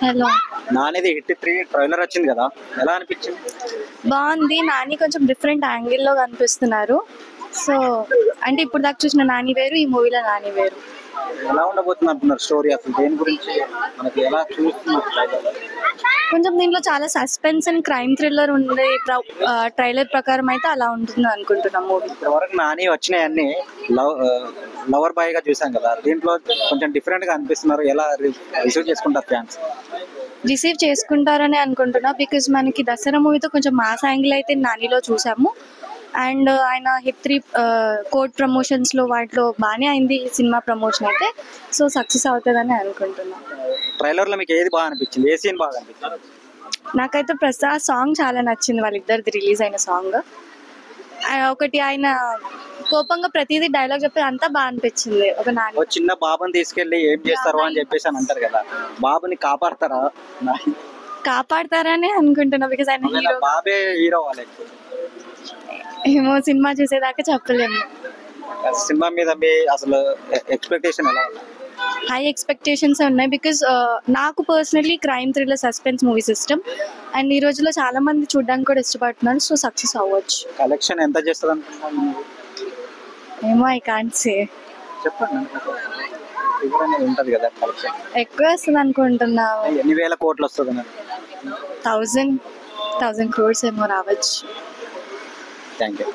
Hello. నానిది hit 3 trailer వచ్చింది కదా, ఎలా అనిపించింది? బాగుంది. నాని కొంచెం డిఫరెంట్ యాంగిల్లో కనిపిస్తున్నారు. సో అంటే ఇప్పుడు దాకా చూసిన నాని వేరు, ఈ మూవీలో నాని వేరు. ఎలా ఉండబోతుంది అంటున్నారు స్టోరీ? అసలు దేని గురించి మనకి ఎలా చూస్తున్నారు ట్రైలర్? కొంచెం దీంట్లో చాలా సస్పెన్స్ అండ్ క్రైమ్ థ్రిల్లర్ ఉండే ట్రైలర్ ప్రకారం అయితే అలా ఉంటుంది అనుకుంటున్నాం మూవీ. ఇప్పటివరకు నాని వచ్చినాయన్నీ లవర్ బాయ్ గా చూసాం కదా, దీంట్లో కొంచెం డిఫరెంట్ గా అనిపిస్తున్నారు. ఎలా రిసీవ్ చేసుకుంటారు ఫ్యాన్స్? రిసీవ్ చేసుకుంటారని అనుకుంటున్నా. బికాజ్ మనకి దసరా మూవీతో కొంచెం మాస్ యాంగిల్ అయితే నానిలో చూసాము. అండ్ ఆయన హిట్ 3 కోర్ట్ ప్రమోషన్స్లో వాటిలో బాగానే అయింది ఈ సినిమా ప్రమోషన్ అయితే. సో సక్సెస్ అవుతుందని అనుకుంటున్నా. ట్రైలర్ లో మీకు ఏది బాగా అనిపించింది? ఏ సీన్ బాగా అనిపించింది? నాకైతే ప్రసాద్ సాంగ్ చాలా నచ్చింది, వాళ్ళిద్దరిది రిలీజ్ అయిన సాంగ్. ఒకటి ఆయన కోపంగా ప్రతిదీ డైలాగ్ చెప్పేది అంతా బాగా అనిపించింది. ఒక నాని ఓ చిన్న బాబుని తీసుకెళ్లి ఏం చేస్తారు అని చెప్పేసి అని అంటారు కదా, బాబుని కాపాడతారా? కాపాడతారని అనుకుంటున్నా. బికాజ్ ఆయన హీరో. బాబే హీరో వాళ్ళకి. ఏమో సినిమా చూసేదాకా చెప్పలేము. సినిమా మీద మీ అసలు ఎక్స్పెక్టేషన్ ఎలా ఉంది? హై ఎక్స్పెక్టేషన్స్ ఉన్నాయి. బికాజ్ నాకు personally crime thriller suspense movies ఇష్టం. అండ్ ఈ రోజుల్లో చాలా మంది చూడడానికి కూడా ఇష్టపడుతున్నారు. సో సక్సెస్ అవ్వచ్చు. కలెక్షన్ ఎంత చేస్తుంది అనుకుంటున్నాను? ఏమో ఐ కాంట్ సే. చెప్పండి, ఉంటది కదా కలెక్షన్. ఎక్కువ వస్తుంది అనుకుంటున్నా. ఎన్ని వేల కోట్లు వస్తుంది? 1000 crores ఏమో రావచ్చు. Thank you.